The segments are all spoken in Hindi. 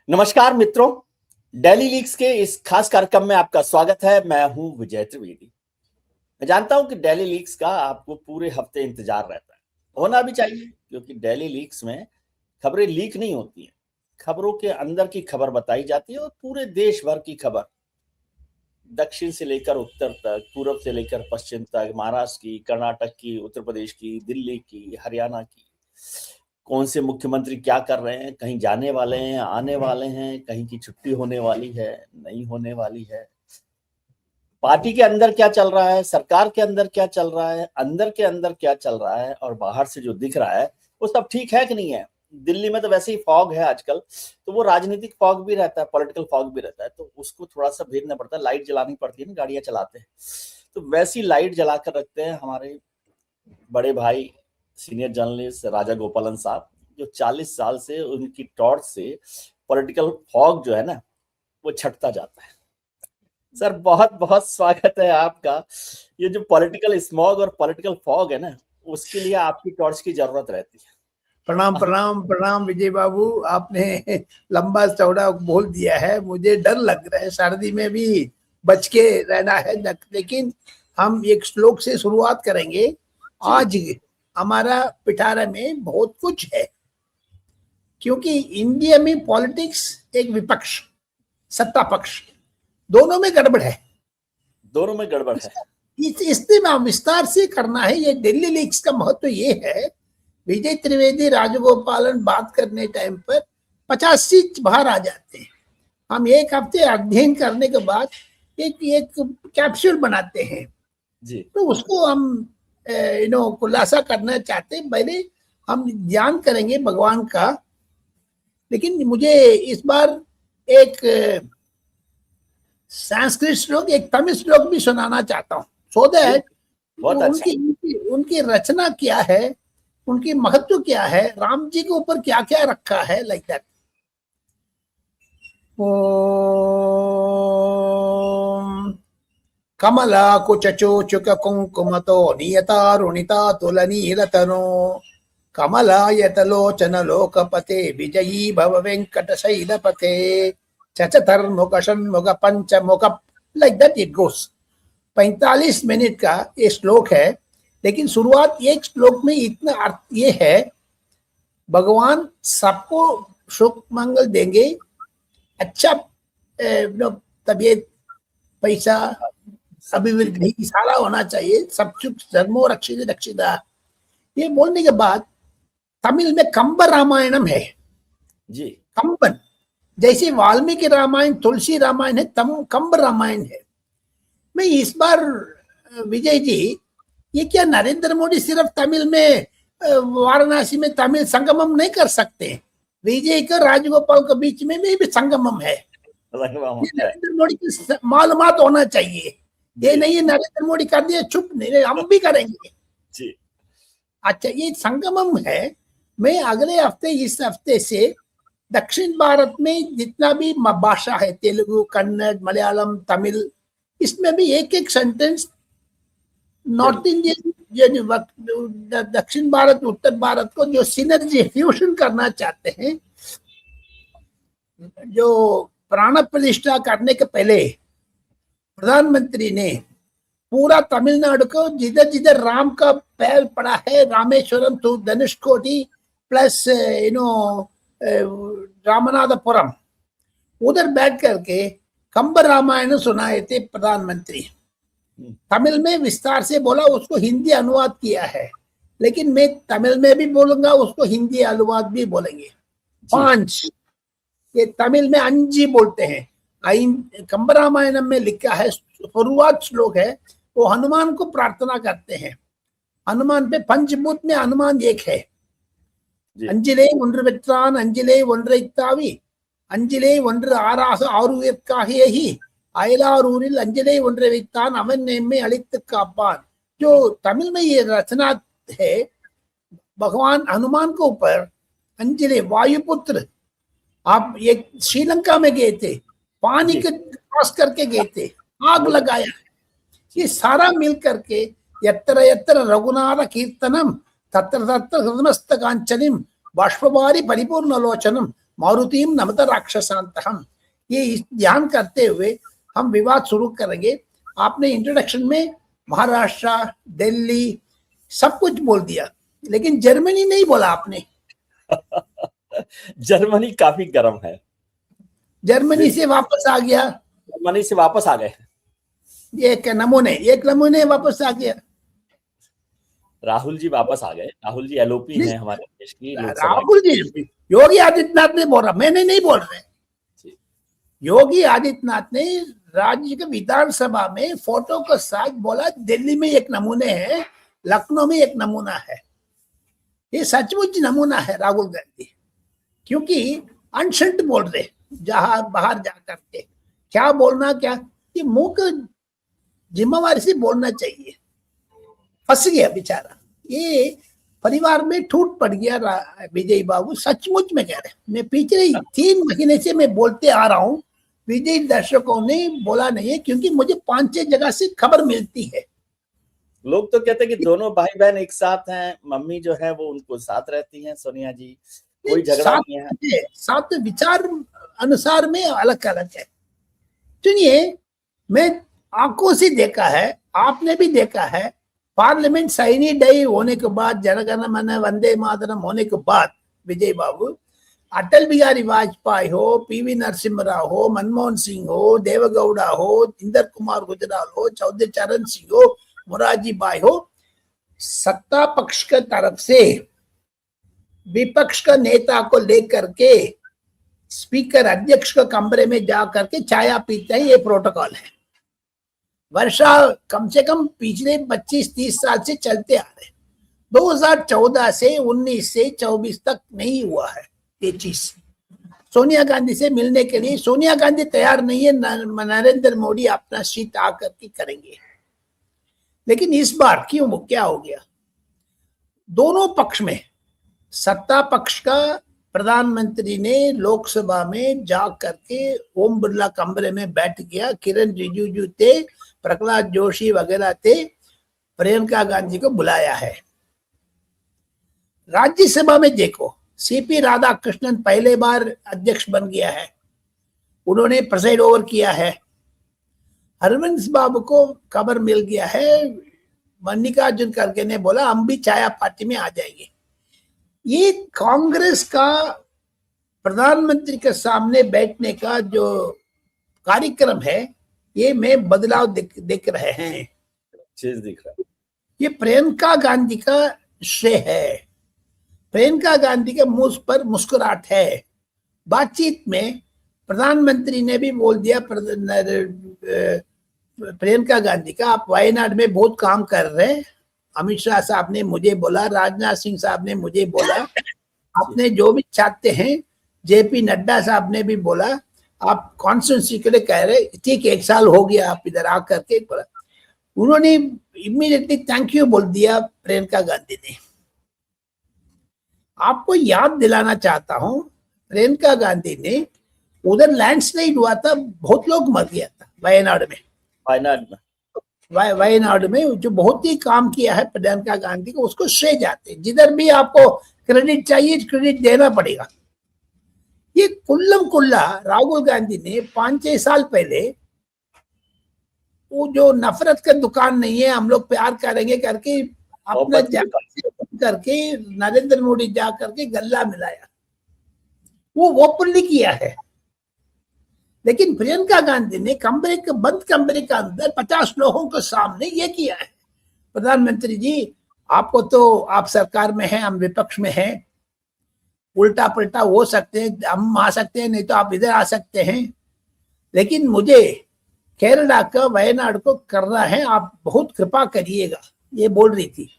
नमस्कार मित्रों, डेली लीक्स के इस खास कार्यक्रम में आपका स्वागत है। मैं हूं विजय त्रिवेदी। मैं जानता हूं कि डेली लीक्स का आपको पूरे हफ्ते इंतजार रहता है, होना भी चाहिए, क्योंकि डेली लीक्स में खबरें लीक नहीं होती हैं। खबरों के अंदर की खबर बताई जाती है और पूरे देश भर की खबर, दक्षिण से लेकर उत्तर तक, पूरब से लेकर पश्चिम तक, महाराष्ट्र की, कर्नाटक की, उत्तर प्रदेश की, दिल्ली की, हरियाणा की, कौन से मुख्यमंत्री क्या कर रहे हैं, कहीं जाने वाले हैं, आने वाले हैं, कहीं की छुट्टी होने वाली है, नहीं होने वाली है, पार्टी के अंदर क्या चल रहा है, सरकार के अंदर क्या चल रहा है, अंदर के अंदर क्या चल रहा है और बाहर से जो दिख रहा है वो सब ठीक है कि नहीं है। दिल्ली में तो वैसे ही फॉग है आजकल, तो वो राजनीतिक फॉग भी रहता है, पॉलिटिकल फॉग भी रहता है, तो उसको थोड़ा सा भेदना पड़ता है। लाइट जलानी पड़ती है ना, गाड़ियां चलाते हैं, तो वैसी लाइट जलाकर रखते हैं हमारे बड़े भाई सीनियर जर्नलिस्ट राजा गोपालन साहब, जो 40 साल से उनकी टॉर्च से पॉलिटिकल फॉग जो है ना वो छटता जाता है। सर, बहुत बहुत स्वागत है आपका। ये जो पॉलिटिकल स्मॉग और पॉलिटिकल फॉग है ना, उसके लिए आपकी टॉर्च की जरूरत रहती है। प्रणाम प्रणाम प्रणाम विजय बाबू, आपने लंबा चौड़ा बोल दिया है। मुझे डर लग रहा है, सर्दी में भी बच के रहना है, लेकिन हम एक श्लोक से शुरुआत करेंगे। आज हमारा पिटारा में बहुत कुछ है, क्योंकि इंडिया में पॉलिटिक्स एक विपक्ष सत्ता पक्ष दोनों में गड़बड़ है। दोनों में गड़बड़ है, इसलिए विस्तार से करना है। ये दिल्ली लीक्स का महत्व ये है, विजय त्रिवेदी राजगोपालन बात करने टाइम पर 50 सीट बाहर आ जाते हैं। हम एक हफ्ते अध्ययन करने के बाद एक कैप्सूल बनाते हैं जी। तो उसको हम खुलासा करना चाहते हैं। पहले हम ध्यान करेंगे भगवान का, लेकिन मुझे इस बार एक संस्कृत श्लोक, एक तमिल श्लोक भी सुनाना चाहता हूँ, सो दैट उनकी रचना क्या है, उनकी महत्व क्या है, राम जी के ऊपर क्या क्या रखा है, लाइक दैट। ओम कमला कुचचो चुक कुंकुमतो नियतारुणिता तुलनीलतनो कमलायतलोचन लोकपते विजयी भव वेंकटशैलपते चचतर्मुख षण्मुख पंचमुख, like that it goes. 45 minute का ये श्लोक है, लेकिन शुरुआत एक श्लोक में इतना अर्थ ये है, भगवान सबको सुख मंगल देंगे, अच्छा तबीयत, पैसा, अभिवृद्धि सारा होना चाहिए, सब सुख धर्मो रक्षित रक्षिता। ये बोलने के बाद तमिल में कंब रामायणम है जी। कंबन जैसे वाल्मीकि रामायण, तुलसी रामायण है, कंब रामायण है। मैं इस बार विजय जी, ये क्या नरेंद्र मोदी सिर्फ तमिल में वाराणसी में तमिल संगमम नहीं कर सकते? विजय का राजगोपाल के बीच में भी संगमम है। नरेंद्र मोदी की मालूमात होना चाहिए। ये नहीं है नरेंद्र मोदी कर दिया चुप, नहीं, हम भी करेंगे जी। अच्छा, ये संगमम है। मैं अगले हफ्ते, इस हफ्ते से दक्षिण भारत में जितना भी भाषा है, तेलुगु, कन्नड़, मलयालम, तमिल, इसमें भी एक एक सेंटेंस नॉर्थ इंडियन, दक्षिण भारत उत्तर भारत को जो सिनर्जी फ्यूजन करना चाहते हैं, जो प्राण प्रतिष्ठा करने के पहले प्रधानमंत्री ने पूरा तमिलनाडु को, जिधर जिधर राम का पैर पड़ा है, रामेश्वरम टू धनुषकोटी प्लस रामनाथपुरम, उधर बैठ करके कंब रामायण सुनाए थे प्रधानमंत्री। तमिल में विस्तार से बोला, उसको हिंदी अनुवाद किया है, लेकिन मैं तमिल में भी बोलूंगा, उसको हिंदी अनुवाद भी बोलेंगे। 5 ये तमिल में अंजी बोलते हैं। कंब रामायणम में लिखा है, शुरुआत श्लोक है, वो हनुमान को प्रार्थना करते हैं। हनुमान पे पंचभूत में हनुमान एक है। अंजिले ஒன்று வெற்றான் अंजिले ஒன்றைத்தாவி अंजिले ஒன்று ஆறாக ஆறுயிர்க்காகேஹி अयलारूरिल अंजले ஒன்றை வைத்தான் அவன் நம்மை अलित कापान। जो तमिल में ये रचना है, भगवान हनुमान के ऊपर अंजलि वायुपुत्र, आप एक श्रीलंका में गए थे, पानी के क्रॉस करके गए थे, आग लगाया। ये सारा मिल करके यत्र यत्र रघुनाथ कीर्तनम तत्र तत्र हृदमस्त कांचनिम बाष्पवारी परिपूर्ण लोचनम मारुतिम नमत राक्षसांतहम। ये ध्यान करते हुए हम विवाद शुरू करेंगे। आपने इंट्रोडक्शन में महाराष्ट्र, दिल्ली सब कुछ बोल दिया, लेकिन जर्मनी नहीं बोला आपने। जर्मनी काफी गर्म है। जर्मनी से वापस आ गया, जर्मनी से वापस आ गए। एक नमूने वापस आ गया। राहुल जी वापस आ गए। राहुल जी एलओपी हैं हमारे देश की लोकसभा। राहुल जी, योगी आदित्यनाथ ने बोला, मैंने नहीं बोल रहे। योगी आदित्यनाथ ने राज्य के विधानसभा में फोटो के साथ बोला दिल्ली में एक नमूने है, लखनऊ में एक नमूना है। ये सचमुच नमूना है राहुल गांधी, क्योंकि अनशंट बोल रहे जहां बाहर जा करके क्या बोलना, क्या ये मुंह को जिम्मेवारी से बोलना चाहिए। फंस गया बेचारा, ये परिवार में टूट पड़ गया विजय बाबू, सचमुच में कह रहे। मैं पिछले 3 महीने से मैं बोलते आ रहा हूँ, विजय दर्शकों ने बोला नहीं है, क्योंकि मुझे 5-6 जगह से खबर मिलती है। लोग तो कहते हैं कि दोनों भाई बहन एक साथ हैं, मम्मी जो है वो उनको साथ रहती हैं, सोनिया जी, कोई झगड़ा नहीं है। साथ विचार अनुसार में अलग अलग है। सुनिए, मैं आंखों से देखा है, आपने भी देखा है, पार्लियामेंट साइनी डे होने के बाद, जनगण मन वंदे मातरम होने के बाद, विजय बाबू, अटल बिहारी वाजपेयी हो, पीवी नरसिम्हा राव हो, मनमोहन सिंह हो, देवगौड़ा हो, इंदर कुमार गुजराल हो, चौधरी चरण सिंह हो, मोरारजी भाई हो, सत्ता पक्ष के तरफ से विपक्ष का नेता को लेकर के स्पीकर अध्यक्ष के कमरे में जा करके चाय पीते हैं। ये प्रोटोकॉल है। वर्षा कम से कम पिछले 25-30 साल से चलते आ रहे। 2014 से 19 से 24 तक नहीं हुआ है ये चीज। सोनिया गांधी से मिलने के लिए सोनिया गांधी तैयार नहीं है, नरेंद्र मोदी अपना सीट आकर के करेंगे। लेकिन इस बार क्यों, क्या हो गया? दोनों पक्ष में, सत्ता पक्ष का प्रधानमंत्री ने लोकसभा में जा करके ओम बिरला कमरे में बैठ गया, किरण रिजिजू थे, प्रहलाद जोशी वगैरह थे, प्रियंका गांधी को बुलाया है। राज्यसभा में देखो, सीपी राधाकृष्णन पहले बार अध्यक्ष बन गया है, उन्होंने प्रेसाइड ओवर किया है। हरवंश बाबू को खबर मिल गया है, मल्लिकार्जुन खड़गे ने बोला हम भी छाया पार्टी में आ जाएंगे। ये कांग्रेस का प्रधानमंत्री के सामने बैठने का जो कार्यक्रम है, ये में बदलाव दिख रहे हैं, चीज दिख रहा है। ये प्रियंका गांधी का श्रेय है। प्रियंका गांधी के मुंह पर मुस्कुराहट है। बातचीत में प्रधानमंत्री ने भी बोल दिया प्रियंका गांधी का, आप वायनाड में बहुत काम कर रहे हैं। अमित शाह साहब ने मुझे बोला, राजनाथ सिंह साहब ने मुझे बोला, आपने जो भी चाहते हैं, जेपी नड्डा साहब ने भी बोला, आप कॉन्स्टिट्यूंसी के लिए कह रहे, ठीक 1 साल हो गया आप इधर आकर के बोला। उन्होंने इमीडिएटली थैंक यू बोल दिया प्रियंका गांधी ने। आपको याद दिलाना चाहता हूं, प्रियंका गांधी ने, उधर लैंडस्लाइड हुआ था, बहुत लोग मर गया था वायनाड में जो बहुत ही काम किया है प्रियंका गांधी को, उसको श्रेय जाते। जिधर भी आपको क्रेडिट चाहिए, क्रेडिट देना पड़ेगा। ये कुल्लम कुल्ला राहुल गांधी ने 5-6 साल पहले वो जो नफरत का दुकान नहीं है, हम लोग प्यार करेंगे करके अपना करके नरेंद्र मोदी जा करके गल्ला मिलाया, वो ओपनली किया है। लेकिन प्रियंका गांधी ने कमरे के बंद कमरे के अंदर 50 लोगों के सामने ये किया है, प्रधानमंत्री जी आपको तो, आप सरकार में हैं, हम विपक्ष में हैं, उल्टा पलटा हो सकते हैं, हम आ सकते हैं, नहीं तो आप इधर आ सकते हैं, लेकिन मुझे केरला का वायनाड को करना है, आप बहुत कृपा करिएगा, ये बोल रही थी।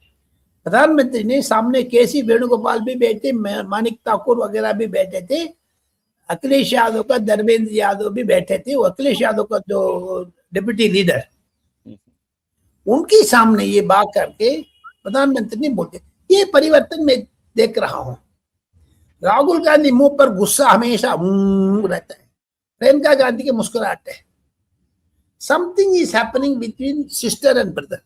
प्रधानमंत्री ने सामने केसी वेणुगोपाल भी बैठे, मानिक ठाकुर वगैरह भी बैठे थे, अखिलेश यादव का धर्मेंद्र यादव भी बैठे थे, वो अखिलेश यादव का जो डिप्टी लीडर, उनके सामने ये बात करके प्रधानमंत्री ने बोलते। ये परिवर्तन मैं देख रहा हूं। राहुल गांधी मुंह पर गुस्सा हमेशा रहता है, प्रियंका गांधी की मुस्कुराहट है। Something is happening between sister and brother.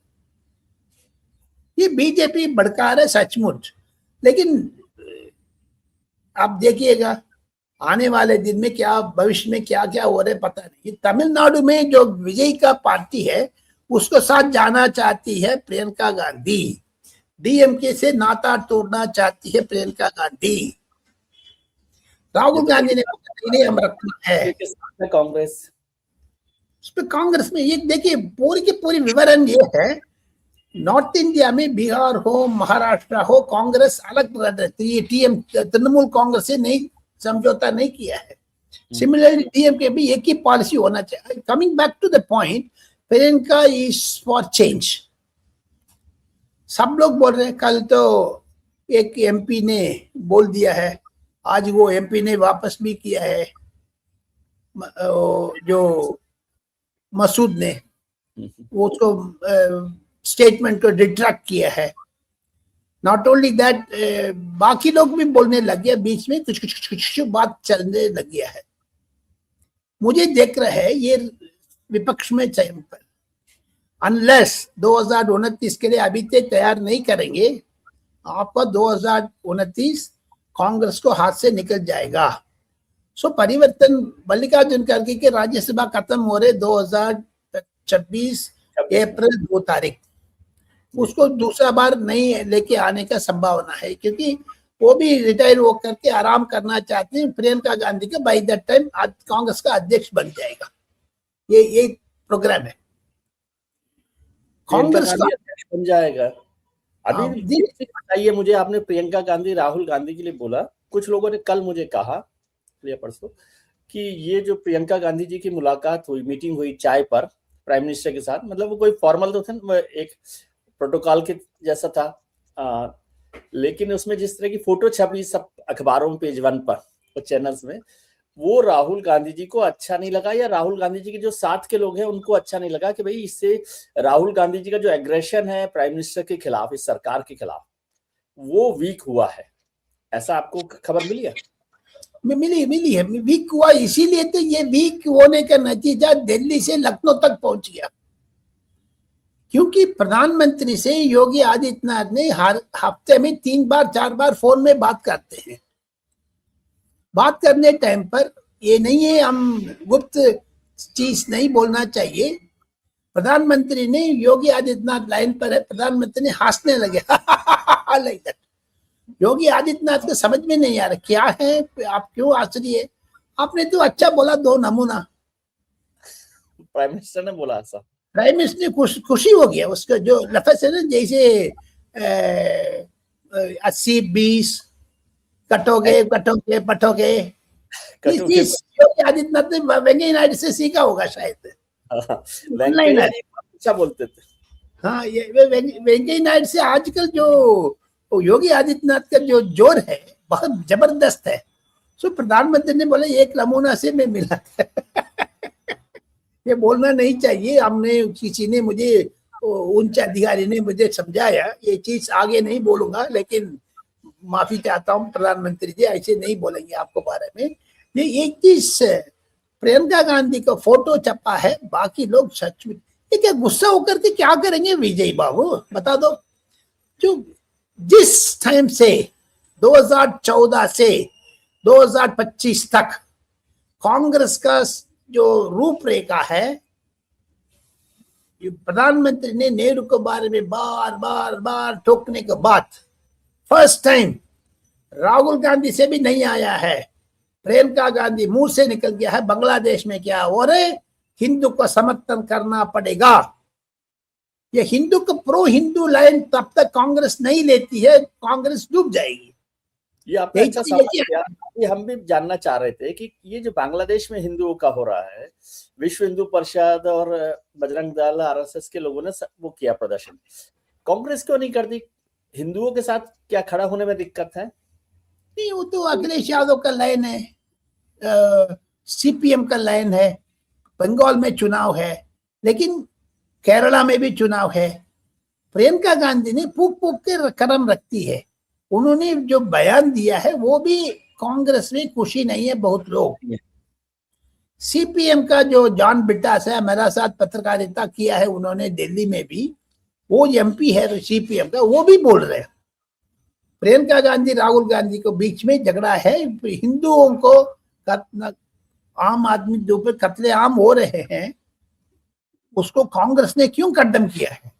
ये बीजेपी भड़का रहा है सचमुच, लेकिन आप देखिएगा, आने वाले दिन में क्या भविष्य में क्या क्या हो रहा है पता नहीं। तमिलनाडु में जो विजय का पार्टी है उसको साथ जाना चाहती है प्रियंका गांधी, डीएमके से नाता तोड़ना चाहती है प्रियंका गांधी। राहुल गांधी ने नहीं हम रखना है कांग्रेस। उस पर कांग्रेस में ये देखिए पूरी की पूरी विवरण ये है, नॉर्थ इंडिया में बिहार हो महाराष्ट्र हो कांग्रेस अलग रहती है, टीएम तृणमूल कांग्रेस से नहीं समझौता नहीं किया है। सिमिलरली डीएमके भी एक ही पॉलिसी होना चाहिए। Coming back to the point, Priyanka is for change. सब लोग बोल रहे हैं, कल तो एक एमपी ने बोल दिया है, आज वो एमपी ने वापस भी किया है, जो मसूद ने वो उसको स्टेटमेंट को रिट्रैक्ट किया है। नॉट ओनली दैट, बाकी लोग भी बोलने लग गया, बीच में कुछ बात चलने लग गया है। मुझे देख रहा है ये विपक्ष में अनलेस 2029 के लिए अभी तक तैयार नहीं करेंगे, आपका 2029 कांग्रेस को हाथ से निकल जाएगा। सो परिवर्तन, मल्लिकार्जुन खड़गे के राज्यसभा खत्म हो रहे 2026 अप्रैल 2 तारीख, उसको दूसरा बार नहीं लेके आने का संभावना है, क्योंकि वो भी रिटायर हो करके आराम करना चाहते हैं। प्रियंका गांधी का बाय दैट टाइम कांग्रेस का अध्यक्ष बन जाएगा, ये प्रोग्राम है कांग्रेस का अध्यक्ष बन जाएगा। अभी बताइए मुझे, आपने प्रियंका गांधी राहुल गांधी के लिए बोला, कुछ लोगों ने कल मुझे कहा या परसों कि ये जो प्रियंका गांधी जी की मुलाकात हुई, मीटिंग हुई चाय पर प्राइम मिनिस्टर के साथ, मतलब वो कोई फॉर्मल तो था, एक प्रोटोकॉल के जैसा था, लेकिन उसमें जिस तरह की फोटो छपी सब अखबारों में पेज 1 पर और चैनल्स में, वो राहुल गांधी जी को अच्छा नहीं लगा, या राहुल गांधी जी के जो साथ के लोग हैं उनको अच्छा नहीं लगा कि भाई इससे राहुल गांधी जी का जो एग्रेशन है प्राइम मिनिस्टर के खिलाफ, इस सरकार के खिलाफ, वो वीक हुआ है। ऐसा आपको खबर मिली है? मिली है, वीक हुआ। इसीलिए तो ये वीक होने का नतीजा दिल्ली से लखनऊ तक पहुंच गया, क्योंकि प्रधानमंत्री से योगी आदित्यनाथ ने हर हफ्ते में 3 बार 4 बार फोन में बात करते हैं। बात करने टाइम पर ये नहीं है हम गुप्त चीज नहीं बोलना चाहिए। प्रधानमंत्री ने, योगी आदित्यनाथ लाइन पर है, प्रधानमंत्री ने हंसने लगे लाइक दैट। योगी आदित्यनाथ को समझ में नहीं आ रहा क्या है, आप क्यों हंस रही है, आपने तो अच्छा बोला, 2 नमूना। प्राइम मिनिस्टर ने बोला ऐसा, प्राइम मिनिस्टर ने खुशी हो गया, उसका जो लफ्ज है ना, जैसे 80-20 कटोगे पटोगे, योगी आदित्यनाथ ने वेंकैया नायडू से सीखा होगा शायद। अच्छा बोलते थे। हाँ, ये वेंकैया नायडू से आजकल जो योगी आदित्यनाथ का जो जोर है बहुत जबरदस्त है। सो प्रधानमंत्री ने बोला एक नमूना से मैं मिला ये बोलना नहीं चाहिए, हमने किसी ने मुझे, उच्च अधिकारी ने मुझे समझाया, ये चीज आगे नहीं बोलूंगा, लेकिन माफी चाहता हूँ प्रधानमंत्री जी, ऐसे नहीं बोलेंगे आपको बारे में। ये एक चीज, प्रियंका गांधी का फोटो छपा है, बाकी लोग सच में ये क्या गुस्सा होकर के क्या करेंगे विजय बाबू, बता दो। जो जिस टाइम से 2014 से 2025 तक कांग्रेस का जो रूपरेखा है, प्रधानमंत्री ने नेहरू के बारे में बार बार बार ठोकने के बाद फर्स्ट टाइम राहुल गांधी से भी नहीं आया है, प्रियंका गांधी मुंह से निकल गया है बांग्लादेश में क्या हो रहे, हिंदू को समर्थन करना पड़ेगा। ये हिंदू को प्रो हिंदू लाइन तब तक कांग्रेस नहीं लेती है, कांग्रेस डूब जाएगी। ये आपने अच्छा सवाल किया, ये हम भी जानना चाह रहे थे कि ये जो बांग्लादेश में हिंदुओं का हो रहा है, विश्व हिंदू परिषद और बजरंग दल आरएसएस के लोगों ने वो किया प्रदर्शन, कांग्रेस क्यों नहीं करती? हिंदुओं के साथ क्या खड़ा होने में दिक्कत है? नहीं, वो तो अखिलेश यादव का लाइन है, सीपीएम का लाइन है, बंगाल में चुनाव है, लेकिन केरला में भी चुनाव है। प्रियंका गांधी ने फूक फूक के कदम रखती है, उन्होंने जो बयान दिया है वो भी कांग्रेस में खुशी नहीं है बहुत लोग। सीपीएम का जो जॉन बिट्टास है, मेरा साथ पत्रकारिता किया है उन्होंने दिल्ली में भी, वो एमपी है सीपीएम का, वो भी बोल रहे हैं प्रियंका गांधी राहुल गांधी को बीच में झगड़ा है, हिंदुओं को आम आदमी जो ऊपर कत्लेआम हो रहे हैं उसको कांग्रेस ने क्यों कंडेम किया है?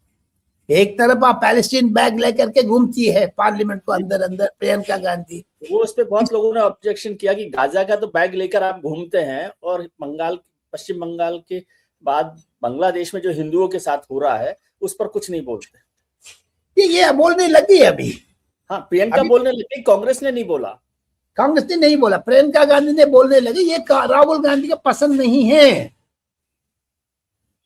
एक तरफ आप पैलेस्टीन बैग लेकर के घूमती है पार्लियामेंट को अंदर अंदर प्रियंका गांधी। वो उस पे बहुत लोगों ने ऑब्जेक्शन किया कि गाजा का तो बैग लेकर आप घूमते हैं और पश्चिम बंगाल के बाद बांग्लादेश में जो हिंदुओं के साथ हो रहा है उस पर कुछ नहीं बोलते। ये बोलने लगी अभी। हाँ, प्रियंका बोलने लगी, कांग्रेस ने नहीं बोला। कांग्रेस ने नहीं बोला, प्रियंका गांधी ने बोलने लगी। ये राहुल गांधी का पसंद नहीं है।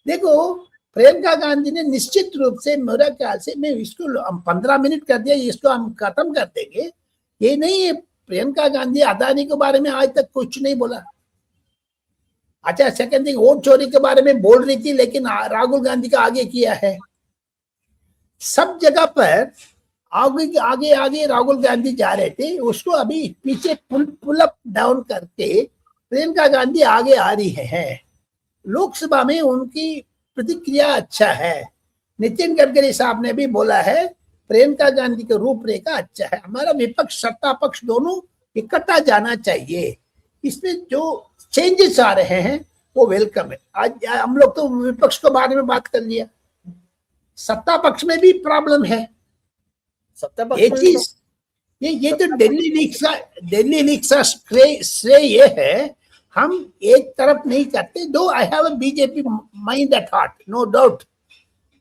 देखो, प्रियंका गांधी ने निश्चित रूप से, मेरा ख्याल से, मैं इसको हम 15 मिनट कर दिया, इसको हम खत्म कर देंगे। ये नहीं है, प्रियंका गांधी अदानी के बारे में आज तक कुछ नहीं बोला। अच्छा, सेकंड थिंग, वोट चोरी के बारे में बोल रही थी, लेकिन राहुल गांधी का आगे किया है। सब जगह पर आगे आगे आगे राहुल गांधी जा रहे थे, उसको अभी पीछे पुल अप डाउन करके प्रियंका गांधी आगे आ रही है। लोकसभा में उनकी प्रतिक्रिया अच्छा है। नितिन गडकरी साहब ने भी बोला है प्रियंका गांधी का रूपरेखा अच्छा है। हमारा विपक्ष सत्ता पक्ष दोनों इकट्ठा जाना चाहिए। इसमें जो चेंजेस आ रहे हैं वो वेलकम है। आज हम लोग तो विपक्ष के बारे में बात कर लिया, सत्ता पक्ष में भी प्रॉब्लम है। सत्ता पक्ष एक चीज ये तो दिल्ली लीग का श्रेय ये है, हम एक तरफ नहीं करते। Though I have a BJP mind at heart, no doubt.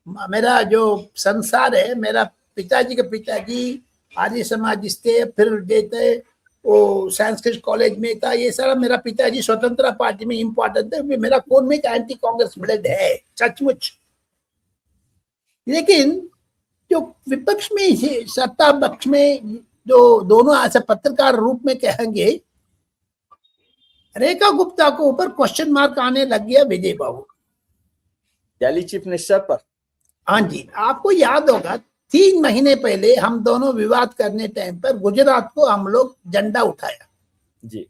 मेरा जो संसार है, मेरा पिताजी के पिताजी आर्य समाज थे, फिर देते वो संस्कृत कॉलेज में था। ये सारा मेरा पिताजी स्वतंत्र पार्टी में इम्पोर्टेंट है। मेरा खून में एंटी कांग्रेस ब्लड है, सचमुच। लेकिन जो विपक्ष में, सत्ता पक्ष में जो दोनों ऐसे पत्रकार रूप में कहेंगे, रेखा गुप्ता को ऊपर क्वेश्चन मार्क आने लग गया विजय बाबू, दिल्ली चीफ मिनिस्टर पर। हाँ जी, आपको याद होगा 3 महीने पहले हम दोनों विवाद करने टाइम पर गुजरात को हम लोग झंडा उठाया जी।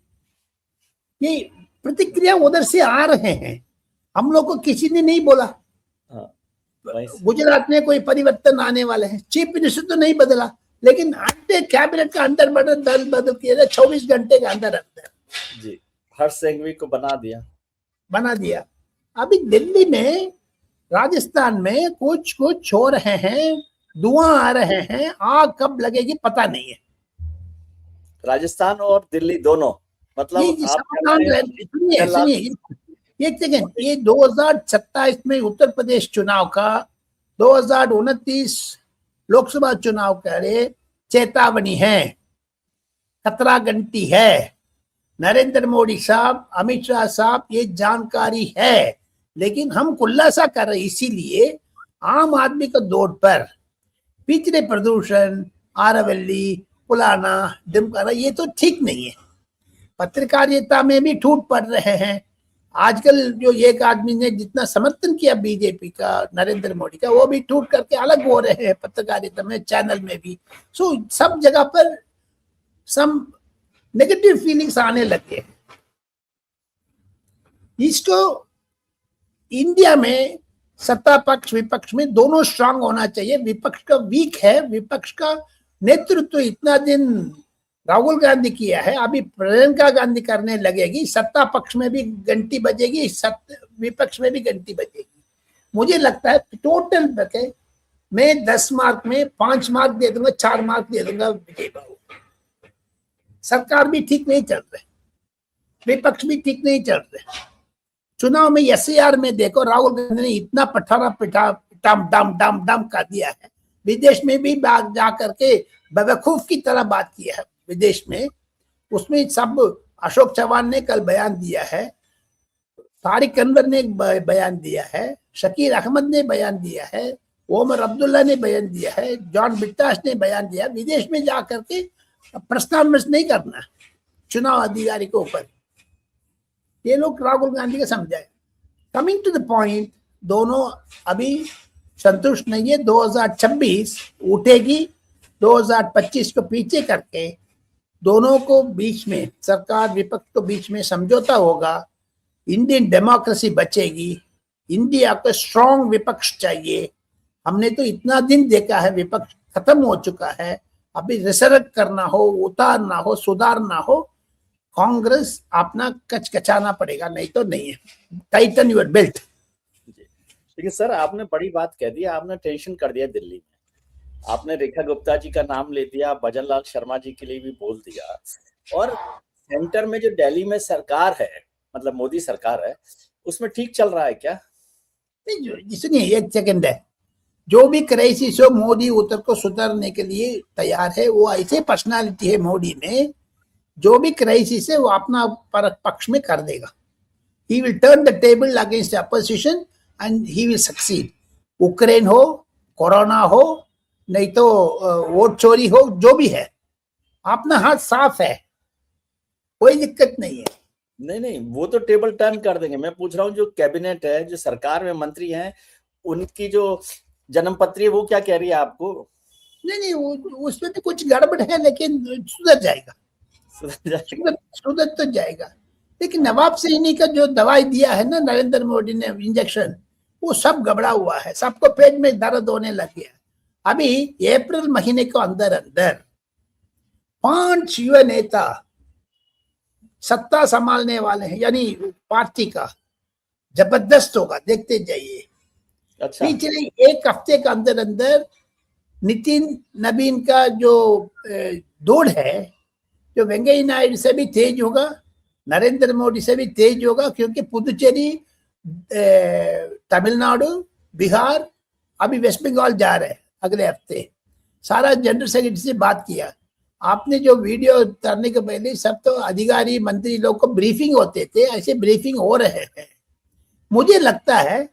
ये प्रतिक्रिया उधर से आ रहे हैं, हम लोग को किसी ने नहीं बोला। हाँ, गुजरात में कोई परिवर्तन आने वाले हैं। चीफ मिनिस्टर तो नहीं बदला, लेकिन कैबिनेट का अंदर बदल किया 24 घंटे के अंदर अंदर जी। हर्ष संघवी को बना दिया। अभी दिल्ली में, राजस्थान में कुछ हो रहे हैं, धुआं आ रहे हैं, आग कब लगेगी पता नहीं है। राजस्थान और दिल्ली दोनों, मतलब सुनिए एक सेकेंड, ये 2027 में उत्तर प्रदेश चुनाव का, 2029 लोकसभा चुनाव का चेतावनी है, खतरा घंटी है। नरेंद्र मोदी साहब, अमित शाह साहब, ये जानकारी है, लेकिन हम खुलासा कर रहे, इसीलिए आम आदमी के दौर पर पिछले प्रदूषण, आरावली, पुलाना, डिमकाना, ये तो ठीक नहीं है। पत्रकारिता में भी टूट पड़ रहे हैं। आजकल जो एक आदमी ने जितना समर्थन किया बीजेपी का, नरेंद्र मोदी का, वो भी टूट करके अलग हो रहे हैं पत्रकारिता में, चैनल में भी। सो सब जगह पर सम नेगेटिव फीलिंग्स आने लगे। इसको इंडिया में सत्ता पक्ष विपक्ष में दोनों स्ट्रांग होना चाहिए। विपक्ष का वीक है, विपक्ष का नेतृत्व इतना दिन राहुल गांधी किया है, अभी प्रियंका गांधी करने लगेगी। सत्ता पक्ष में भी घंटी बजेगी, विपक्ष में भी घंटी बजेगी। मुझे लगता है टोटल बके मैं 10 मार्क में 5 मार्क दे दूंगा, 4 मार्क दे दूंगा विजय बाबू। सरकार भी ठीक नहीं चल रही, विपक्ष भी ठीक नहीं चल रहे। चुनाव में SAR में देखो, राहुल गांधी ने इतना पठारा डम कर दिया है। विदेश में भी जा करके बेवकूफ की तरह बात किया है विदेश में। उसमें सब अशोक चौहान ने कल बयान दिया है, तारिक अनवर ने बयान दिया है, शकीर अहमद ने बयान दिया है, ओमर अब्दुल्ला ने बयान दिया है, जॉन बिट्टास ने बयान दिया। विदेश में जा करके प्रस्ताव नहीं करना चुनाव अधिकारी के ऊपर। ये लोग राहुल गांधी का समझाए। कमिंग टू द पॉइंट, दोनों अभी संतुष्ट नहीं है। 2026 उठेगी, 2025 को पीछे करके दोनों को बीच में, सरकार विपक्ष को बीच में समझौता होगा। इंडियन डेमोक्रेसी बचेगी। इंडिया को स्ट्रॉन्ग विपक्ष चाहिए। हमने तो इतना दिन देखा है, विपक्ष खत्म हो चुका है। अभी रिसर्च करना हो, उतारना हो, सुधारना हो, कांग्रेस अपना कचकचाना पड़ेगा, नहीं तो नहीं है। Titan your belt. लेकिन सर आपने बड़ी बात कह दी, आपने टेंशन कर दिया दिल्ली में। आपने रेखा गुप्ता जी का नाम ले दिया, भजन लाल शर्मा जी के लिए भी बोल दिया, और सेंटर में जो दिल्ली में सरकार है, मतलब मोदी सरकार है, उसमें ठीक चल रहा है क्या? सुनिए एक सेकंड है, जो भी क्राइसिस हो मोदी उतर को सुधारने के लिए तैयार है। वो ऐसे पर्सनालिटी है मोदी में, जो भी क्राइसिस है वो अपना पक्ष में कर देगा। He will turn the table against opposition and he will succeed. Ukraine हो, कोरोना हो, नहीं तो वोट चोरी हो, जो भी है अपना हाथ साफ है, कोई दिक्कत नहीं है। नहीं, वो तो टेबल टर्न कर देंगे। मैं पूछ रहा हूँ जो कैबिनेट है, जो सरकार में मंत्री हैं, उनकी जो जन्मपत्री है वो क्या कह रही है आपको? नहीं, उसमें भी कुछ गड़बड़ है, लेकिन सुधर जाएगा। सुधर तो जाएगा। लेकिन नवाब सैनी का जो दवाई दिया है ना नरेंद्र मोदी ने, इंजेक्शन, वो सब गड़बड़ा हुआ है, सबको पेट में दर्द होने लग गया। अभी अप्रैल महीने के अंदर अंदर 5 युवा नेता सत्ता संभालने वाले हैं, यानी पार्टी का जबरदस्त होगा, देखते जाइए। अच्छा। पिछले एक हफ्ते के अंदर अंदर नितिन नवीन का जो दौड़ है, जो वेंकैया नायडू से भी तेज होगा, नरेंद्र मोदी से भी तेज होगा, क्योंकि पुदुचेरी, तमिलनाडु, बिहार, अभी वेस्ट बंगाल जा रहे हैं अगले हफ्ते। सारा जनरल सेक्रेटरी से बात किया। आपने जो वीडियो करने के पहले सब तो अधिकारी मंत्री लोग को ब्रीफिंग होते थे, ऐसे ब्रीफिंग हो रहे हैं। मुझे लगता है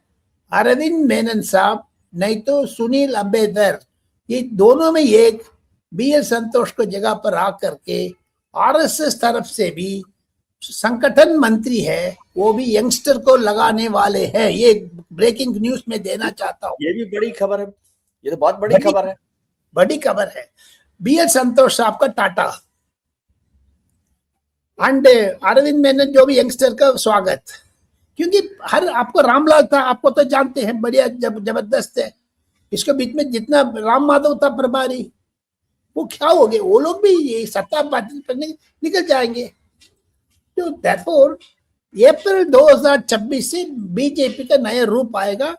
अरविंद मेनन साहब नहीं तो सुनील अंबेडकर, ये दोनों में एक BL संतोष को जगह पर आकर के RSS तरफ से भी संगठन मंत्री है, वो भी यंगस्टर को लगाने वाले हैं। ये ब्रेकिंग न्यूज में देना चाहता हूँ। ये भी बड़ी खबर है, ये तो बहुत बड़ी खबर है। बड़ी खबर है। BL संतोष साहब का टाटा एंड अरविंद मेनन जो भी यंगस्टर का स्वागत, क्योंकि हर आपको रामलाल था, आपको तो जानते हैं, बढ़िया जबरदस्त है। इसके बीच में जितना राम माधव था प्रभारी, वो क्या हो गए, वो लोग भी सत्ता पार्टी पर निकल जाएंगे। तो देयरफॉर अप्रैल 2026 से बीजेपी का नया रूप आएगा,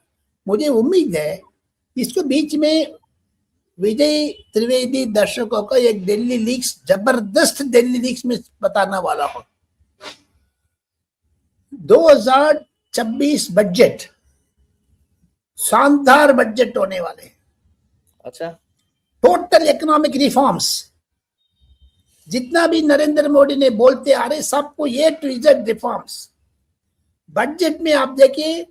मुझे उम्मीद है। इसके बीच में विजय त्रिवेदी दर्शकों को एक दिल्ली लीक्स, जबरदस्त दिल्ली लीक्स में बताने वाला हूं। 2026 बजट शानदार बजट होने वाले हैं। अच्छा। टोटल इकोनॉमिक रिफॉर्म्स, जितना भी नरेंद्र मोदी ने बोलते आ रहे, सबको ये टू इजेड रिफॉर्म्स। बजट में आप देखिए,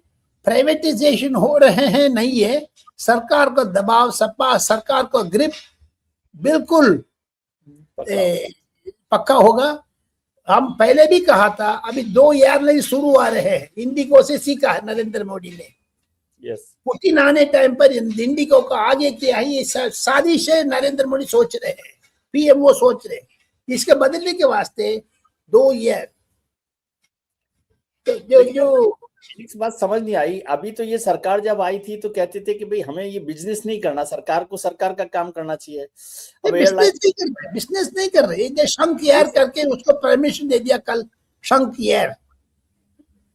प्राइवेटाइजेशन हो रहे हैं नहीं है, सरकार को दबाव, सपा सरकार को ग्रिप बिल्कुल पक्का होगा। हम पहले भी कहा था, अभी 2 एयरलाइन शुरू आ रहे हैं, इंडिगो से सीखा है नरेंद्र मोदी ने। पुतिन आने टाइम पर इंडिगो का आगे क्या है, ये साजिश है, नरेंद्र मोदी सोच रहे हैं, PM वो सोच रहे हैं। इसके बदलने के वास्ते 2 ईयर तो जो एक बात समझ नहीं आई। अभी तो ये सरकार जब आई थी तो कहते थे कि भाई हमें ये बिजनेस नहीं करना, सरकार को सरकार का काम करना चाहिए। बिजनेस नहीं कर रहे, शंख एयर करके उसको परमिशन दे दिया कल। शंख एयर,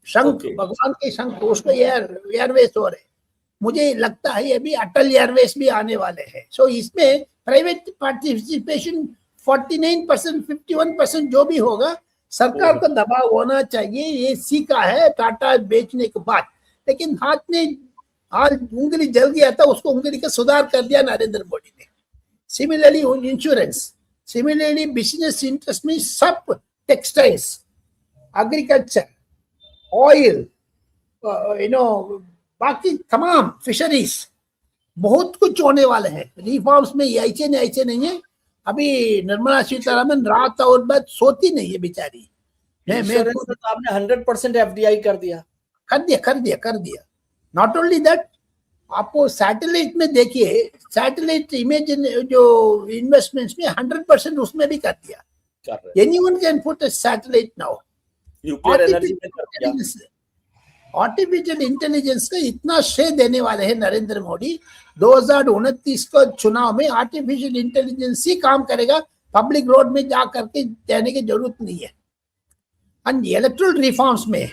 शंख भगवान के शंख, उसको एयरवेज हो रहे। मुझे लगता है अभी अटल एयरवेज भी आने वाले हैं। सो इसमें प्राइवेट पार्टिसिपेशन 49%, 51% जो भी होगा, सरकार को दबाव होना चाहिए। ये सीखा है टाटा बेचने के बाद, लेकिन हाथ में हाल उंगली जल गया था, उसको उंगली का सुधार कर दिया नरेंद्र मोदी ने। Similarly insurance, similarly business interest में सब, टेक्सटाइल्स, एग्रीकल्चर, ऑयल, बाकी तमाम फिशरीज, बहुत कुछ होने वाले हैं रिफॉर्म्स में। ऐसे नहीं है। अभी निर्मला सीतारमन रात और बाद सोती नहीं है बेचारी। मैं तो आपने 100% FDI कर दिया। नॉट ओनली दैट, आपको सैटेलाइट में देखिए, सैटेलाइट इमेज जो इन्वेस्टमेंट्स में 100% उसमें भी कर दिया। Anyone can put a satellite now. Artificial intelligence का इतना श्रेय देने वाले हैं नरेंद्र मोदी। 2029 को चुनाव में आर्टिफिशियल इंटेलिजेंस ही काम करेगा, पब्लिक रोड में जा करके देने की जरूरत नहीं है। एंड इलेक्ट्रल रिफॉर्म्स में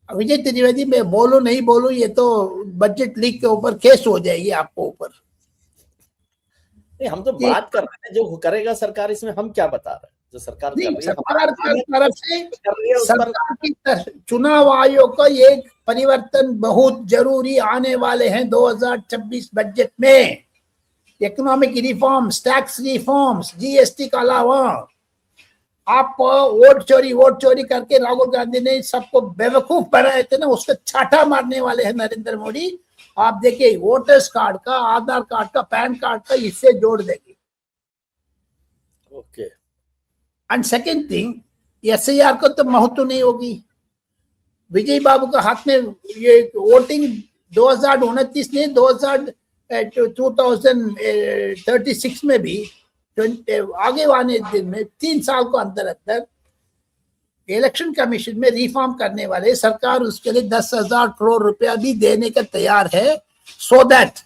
विजय त्रिवेदी, मैं बोलूं नहीं बोलूं ये तो बजट लीक के ऊपर केस हो जाएगी आपको ऊपर। नहीं, हम तो बात कर रहे हैं जो करेगा सरकार, इसमें हम क्या बता रहे हैं? जो सरकार कर नहीं, रही है, सरकार की तरफ से कर रही है, उस पर सरकार की तरफ चुनाव आयोग का एक परिवर्तन बहुत जरूरी आने वाले हैं 2026 बजट में। Economic reforms, tax reforms, GST का अलावा। आप वोट चोरी करके राहुल गांधी ने सबको बेवकूफ बनाए थे ना, उसका छाटा मारने वाले हैं नरेंद्र मोदी। आप देखिए वोटर्स कार्ड का, आधार कार्ड का, पैन कार्ड का इससे जोड़ देंगे। Okay. And second thing, SIR को तो महत्व नहीं होगी। विजय बाबू का हाथ में ये वोटिंग 2029 ने 2036 में भी आगे आने दिन में 3 साल को अंदर अंदर इलेक्शन कमीशन में रिफॉर्म करने वाले सरकार उसके लिए 10,000 करोड़ रुपया भी देने का तैयार है, सो दैट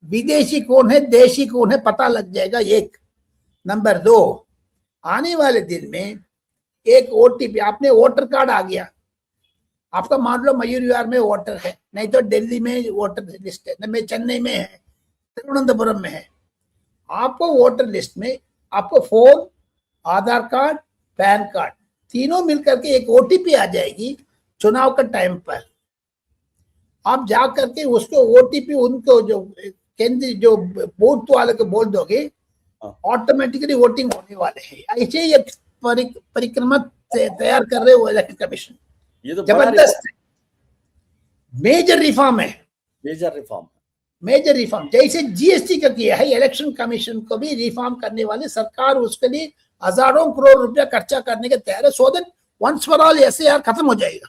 विदेशी कौन है देशी कौन है पता लग जाएगा। एक नंबर 2, आने वाले दिन में एक ओटीपी, आपने वोटर कार्ड आ गया आपका, मान लो मयूर विहार में वोटर है, नहीं तो दिल्ली में वोटर लिस्ट है, नहीं चेन्नई में है, तिरुवनंतपुरम में है। आपको वोटर लिस्ट में आपको फोन, आधार कार्ड, पैन कार्ड तीनों मिलकर के एक ओटीपी आ जाएगी। चुनाव का टाइम पर आप जा करके उसको ओटीपी उनको जो केंद्रीय जो बूथ वाले को बोल दोगे, ऑटोमेटिकली वोटिंग होने वाले हैं। ऐसे ही एक परिक्रमा तैयार कर रहे हो इलेक्शन कमीशन। ये तो जबरदस्त मेजर रिफॉर्म है, मेजर रिफॉर्म जैसे जीएसटी का किया है, इलेक्शन कमीशन को भी रिफॉर्म करने वाले सरकार उसके लिए हजारों करोड़ रुपया खर्चा करने के तैयार है, so that once for all SIR खत्म हो जाएगा।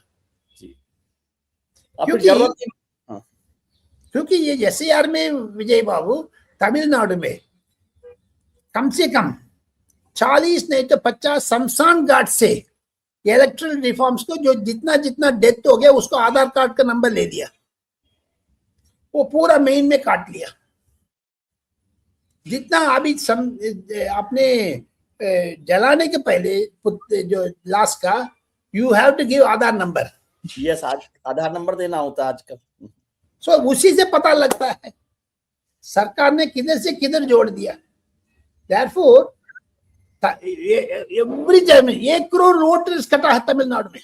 क्योंकि ये एसआईआर में विजय बाबू तमिलनाडु में कम से कम 40 नहीं तो 50 शमशान घाट से इलेक्ट्रल रिफॉर्म्स को जो जितना डेथ हो गया उसको आधार कार्ड का नंबर ले लिया, वो पूरा मेन में काट लिया। जितना अभी अपने जलाने के पहले जो लास्ट का you have to give Aadhaar number. Yes, Aadhaar number देना होता है आजकल। सो उसी से पता लगता है सरकार ने किधर से किधर जोड़ दिया। Therefore, every time 1 crore voters कटा है तमिलनाडु में,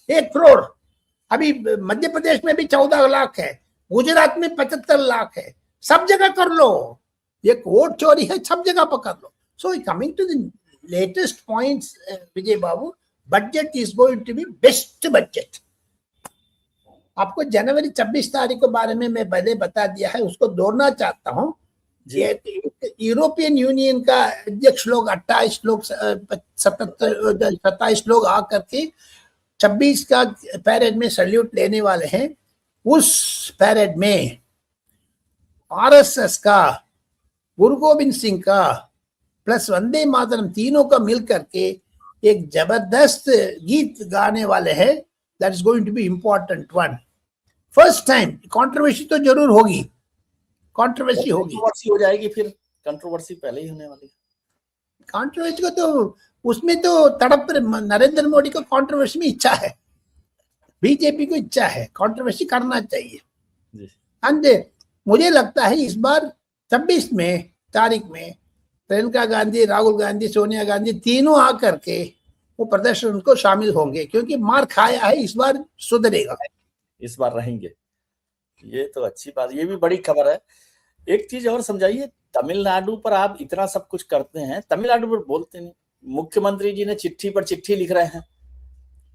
1 करोड़। अभी मध्य प्रदेश में भी 14 लाख है, गुजरात में 75 लाख है। सब जगह कर लो, एक वोट चोरी है, सब जगह पर कर लो। So coming to the latest points Vijay Babu, budget is going to be best budget. आपको जनवरी 26 तारीख के बारे में मैं पहले बता दिया है, उसको दोहराना चाहता हूँ। यूरोपियन यूनियन का अध्यक्ष लोग 28 लोग 27 लोग आकर के 26 का पैरेड में सैल्यूट लेने वाले हैं। उस पैरेड में आरएसएस का, गुरु गोविंद सिंह का प्लस वंदे मातरम तीनों का मिल करके एक जबरदस्त गीत गाने वाले हैं। That is going to be important one. First time controversy तो जरूर होगी, कंट्रोवर्सी हो जाएगी, फिर कंट्रोवर्सी पहले ही होने वाली। कंट्रोवर्सी को तो उसमें तो तड़प नरेंद्र मोदी को कंट्रोवर्सी में इच्छा है, बीजेपी को इच्छा है, कंट्रोवर्सी करना चाहिए। एंड मुझे लगता है इस बार 26 तारीख में प्रियंका गांधी, राहुल गांधी, सोनिया गांधी तीनों आकर के वो प्रदर्शन को शामिल होंगे, क्योंकि मार खाया है, इस बार सुधरेगा, इस बार रहेंगे। ये तो अच्छी बात, ये भी बड़ी खबर है। एक चीज और समझाइए, तमिलनाडु पर आप इतना सब कुछ करते हैं, तमिलनाडु पर बोलते नहीं। मुख्यमंत्री जी ने चिट्ठी पर चिट्ठी लिख रहे हैं,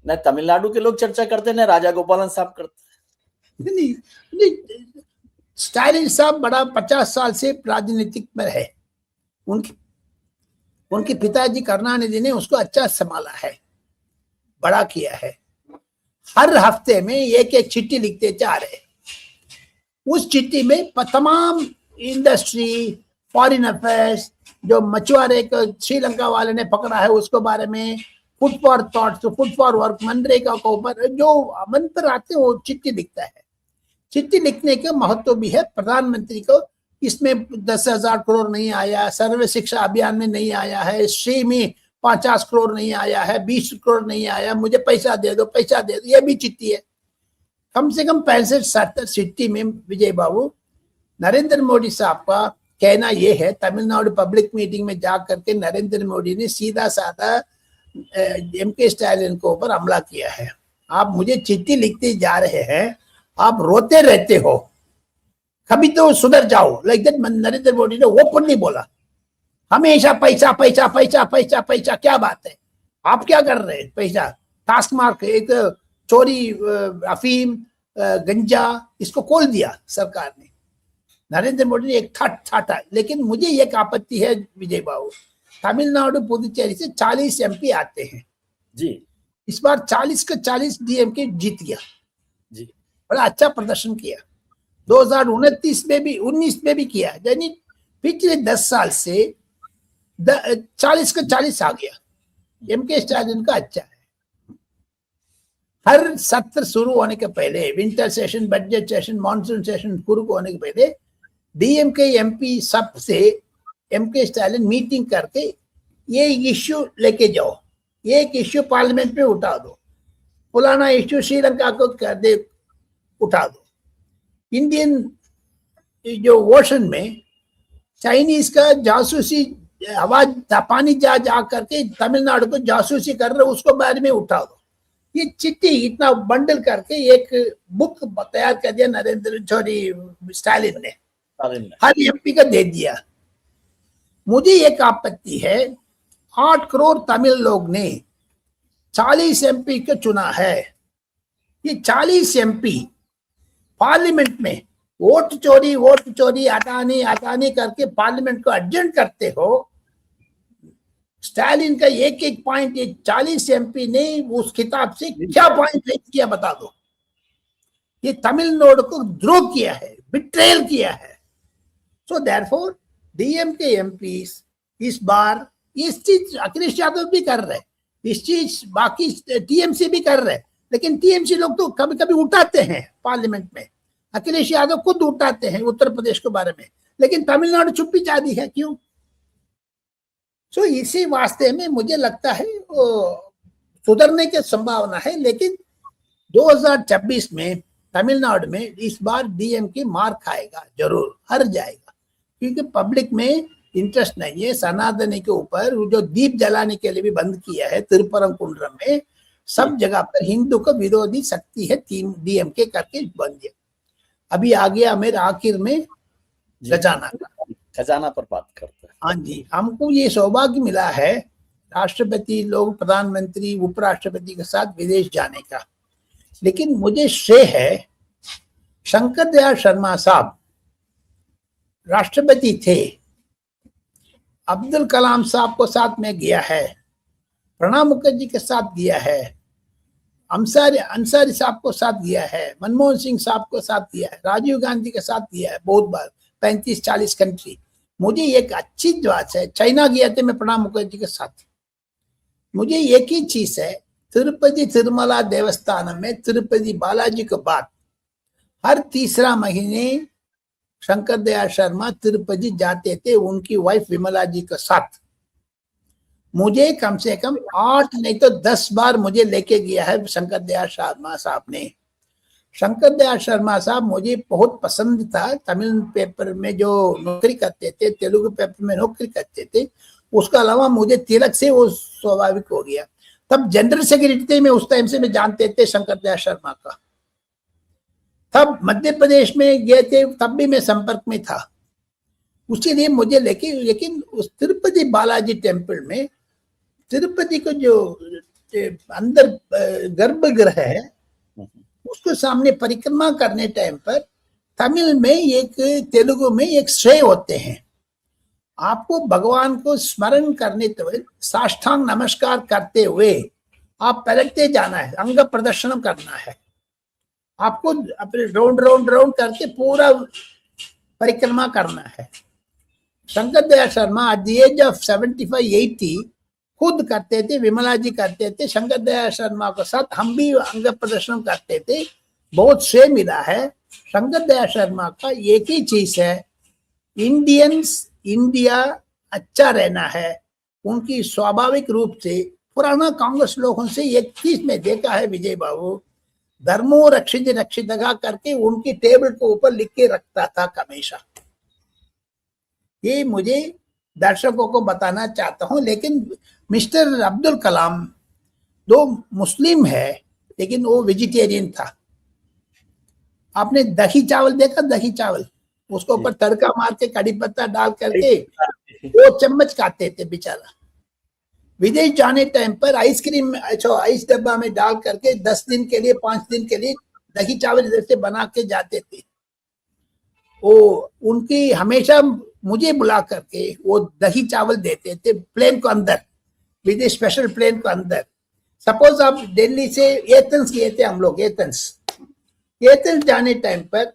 न तमिलनाडु के लोग चर्चा करते हैं, न राजा गोपालन साहब करते हैं। नहीं, स्टालिन साहब बड़ा 50 साल से राजनीतिक में है। उनके पिताजी करुणानिधि ने उसको अच्छा संभाला है, बड़ा किया है। हर हफ्ते में एक एक चिट्ठी लिखते जा रहे। उस चिट्ठी में तमाम इंडस्ट्री, फॉरेन अफेयर्स, जो मछुआरे को श्रीलंका वाले ने पकड़ा है उसको बारे में, food for thoughts, food for work, MNREGA के ऊपर जो मन पर आते वो चिट्ठी लिखता है। चिट्ठी लिखने का महत्व भी है। प्रधानमंत्री को इसमें 10,000 करोड़ नहीं आया, सर्व शिक्षा अभियान में नहीं आया है, श्री में 50 करोड़ नहीं आया है, 20 करोड़ नहीं आया, मुझे पैसा दे दो, पैसा दे दो, ये भी चिट्ठी है। कम से कम 65-70 चिट्ठी में विजय बाबू नरेंद्र मोदी साहब का कहना यह है, तमिलनाडु पब्लिक मीटिंग में जा करके नरेंद्र मोदी ने सीधा साधा एमके स्टालिन को ऊपर हमला किया है। आप मुझे चिट्ठी लिखते जा रहे हैं, आप रोते रहते हो, कभी तो सुधर जाओ। लाइक दैट नरेंद्र मोदी ने ओपनली बोला, हमेशा पैसा पैसा पैसा पैसा पैसा, क्या बात है, आप क्या कर रहे हैं, पैसा टास्क मार्क, एक चोरी अफीम गंजा इसको खोल दिया सरकार ने। नरेंद्र मोदी ने एक ठाटा। लेकिन मुझे एक आपत्ति है विजय बाबू, तमिलनाडु पुदुचेरी से 40 एमपी आते हैं जी, इस बार 40 का 40 डीएमके जीत गया जी, बड़ा अच्छा प्रदर्शन किया। 2029 में भी 19 में भी किया, यानी पिछले 10 साल से 40 का 40 आ गया। एमके स्टालिन का अच्छा है। हर सत्र शुरू होने के पहले, winter session, budget session, monsoon session शुरू होने के पहले डीएमके एमपी सब से एमके स्टालिन मीटिंग करके ये इश्यू लेके जाओ, एक इश्यू पार्लियामेंट में उठा दो, पुराना इश्यू श्रीलंका को कर दे उठा दो। इंडियन जो ओशन में चाइनीज का जासूसी आवाज पानी जा करके तमिलनाडु को जासूसी कर रहे, उसको बारे में उठा दो। ये चिट्ठी इतना बंडल करके एक बुक तैयार कर दिया स्टालिन ने, हर एमपी का दे दिया। मुझे एक आपत्ति है, 8 करोड़ तमिल लोग ने 40 एमपी को चुना है। ये 40 एमपी पार्लियामेंट में वोट चोरी हटाने करके पार्लियामेंट को एडजर्न करते हो। स्टालिन का एक एक पॉइंट, 40 एमपी ने उस किताब से क्या पॉइंट रेज किया बता दो। ये तमिलनाडु को द्रोह किया है, बिट्रेयल किया है। सो देयरफॉर डीएमके एमपीस इस बार इस चीज अखिलेश यादव भी कर रहे, इस चीज बाकी टीएमसी भी कर रहे, लेकिन टीएमसी लोग तो कभी कभी उठाते हैं पार्लियामेंट में, अखिलेश यादव खुद उठाते हैं उत्तर प्रदेश के बारे में, लेकिन तमिलनाडु चुप्पी चादी है, क्यों? सो इसी वास्ते में मुझे लगता है सुधरने की संभावना है, लेकिन 2026 में तमिलनाडु में इस बार डीएमके मार खाएगा, जरूर हार जाएगा, क्योंकि पब्लिक में इंटरेस्ट नहीं है। सनातनी के ऊपर जो दीप जलाने के लिए भी बंद किया है तिरुपरंकुंड्रम में, सब जगह पर हिंदू को विरोधी शक्ति है, डीएमके करके बन गया। अभी आ गया मेरे आखिर में खजाना पर बात करते हैं। हाँ जी, हमको ये सौभाग्य मिला है राष्ट्रपति लोग, प्रधानमंत्री, उपराष्ट्रपति के साथ विदेश जाने का, लेकिन मुझे श्रेय है शंकर दयाल शर्मा साहब राष्ट्रपति थे, अब्दुल कलाम साहब को साथ में गया है, प्रणब मुखर्जी के साथ गया है, अंसारी साहब को साथ गया है, मनमोहन सिंह साहब को साथ गया है, राजीव गांधी के साथ गया है बहुत बार, 35-40 कंट्री। मुझे एक अच्छी बात है, चाइना गया थे मैं प्रणब मुखर्जी के साथ। मुझे एक ही चीज है, तिरुपति तिरुमला देवस्थानम में तिरुपति बालाजी के बाद हर तीसरा महीने शंकर दयाल शर्मा तिरुपति जाते थे उनकी वाइफ विमला जी के साथ। मुझे कम से कम 8 नहीं तो 10 बार मुझे लेके गया है शंकर दयाल शर्मा साहब ने। शंकर दयाल शर्मा साहब मुझे बहुत पसंद था। तमिल पेपर में जो नौकरी करते थे, तेलुगु पेपर में नौकरी करते थे, उसके अलावा मुझे तिलक से वो स्वाभाविक हो गया। तब जनरल सेक्रेटरी में उस टाइम से मैं जानते थे शंकर दयाल शर्मा का। तब मध्य प्रदेश में गए थे, तब भी मैं संपर्क में था, उसी लिए मुझे लेके। लेकिन उस तिरुपति बालाजी टेम्पल में, तिरुपति को जो अंदर गर्भगृह है उसको सामने परिक्रमा करने टाइम पर तमिल में एक, तेलुगु में एक श्रेय होते हैं। आपको भगवान को स्मरण करने हुए, साष्टांग नमस्कार करते हुए आप पलटते जाना है, अंग प्रदर्शन करना है। आपको अपने राउंड करके पूरा परिक्रमा करना है। Shankar Dayal Sharma at the age of 75-80 खुद करते थे, विमला जी करते थे, शंकर दयाल शर्मा के साथ हम भी अंग प्रदर्शन करते थे। बहुत श्रेय मिला है। शंकर दयाल शर्मा का एक ही चीज है, इंडिया अच्छा रहना है, उनकी स्वाभाविक रूप से पुराना कांग्रेस लोगों से एक चीज में देखा है विजय बाबू, धर्मो रक्षित रक्षित करके उनकी टेबल के ऊपर लिख के रखता था हमेशा। ये मुझे दर्शकों को बताना चाहता हूं। लेकिन मिस्टर अब्दुल कलाम दो मुस्लिम है, लेकिन वो वेजिटेरियन था। आपने दही चावल देखा? दही चावल उसके ऊपर तड़का मार के कड़ी पत्ता डाल करके 2 चम्मच खाते थे बेचारा। विदेश जाने टाइम पर आइसक्रीम आइस डब्बा में डाल करके 10 दिन के लिए 5 दिन के लिए दही चावल इधर से बना के जाते थे। वो उनकी हमेशा मुझे बुला करके वो दही चावल देते थे प्लेन को अंदर, विदेश स्पेशल प्लेन को अंदर। सपोज आप दिल्ली से एथेंस गए थे हम लोग, एथेंस जाने टाइम पर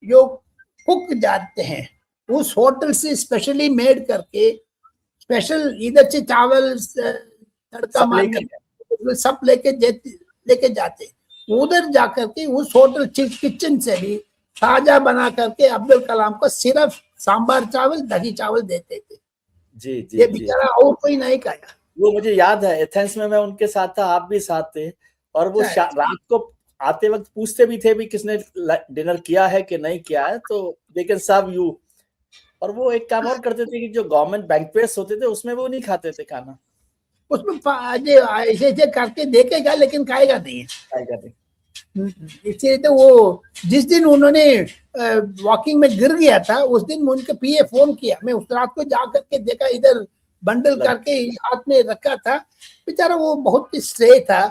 जो कुक जाते हैं उस होटल से स्पेशली मेड करके स्पेशल इधर से चावल तड़का मार के सब लेके जाते। उधर जाकर के उस होटल किचन से भी ताजा बना करके अब्दुल कलाम को सिर्फ सांबर चावल दही चावल देते थे। जी जी, ये बेचारा और कोई नहीं खाया। वो मुझे याद है, एथेंस में मैं उनके साथ था, आप भी साथ थे, और वो रात को आते वक्त पूछते भी थे भी किसने डिनर किया है कि नहीं किया है, तो दे कैन सर्व यू। और वो एक काम और करते थे कि जो गवर्नमेंट बैंक्वेट्स होते थे उसमें वो नहीं खाते थे खाना, उसमें ऐसे ऐसे करके देखेगा लेकिन खाएगा नहीं। इसलिए तो वो जिस दिन उन्होंने वॉकिंग में गिर गया था उस दिन उनके पीए फोन किया। मैं उस रात को जा करके देखा, इधर बंडल करके हाथ में रखा था। बेचारा वो बहुत ही स्ट्रे था।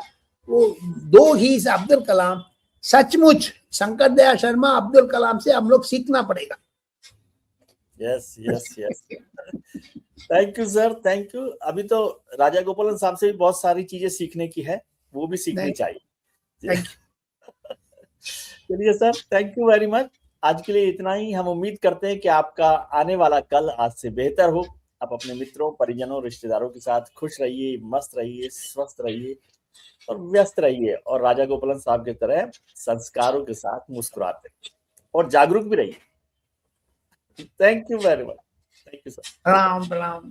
वो दो ही अब्दुल कलाम, सचमुच शंकर दयाल शर्मा अब्दुल कलाम से हम लोग सीखना पड़ेगा। Yes yes yes, thank you sir, thank you. अभी तो राजा गोपालन साहब से भी बहुत सारी चीजें सीखने की है, वो भी सीखनी चाहिए। चलिए sir, thank you very much. आज के लिए इतना ही। हम उम्मीद करते हैं कि आपका आने वाला कल आज से बेहतर हो। आप अपने मित्रों, परिजनों, रिश्तेदारों के साथ खुश रहिए, मस्त रहिए, स्वस्थ रहिए और व्यस्त रहिए, और राजा गोपालन साहब की तरह संस्कारों के साथ मुस्कुराते और जागरूक भी रहिए। Thank you very much. Thank you sir. प्रणाम प्रणाम।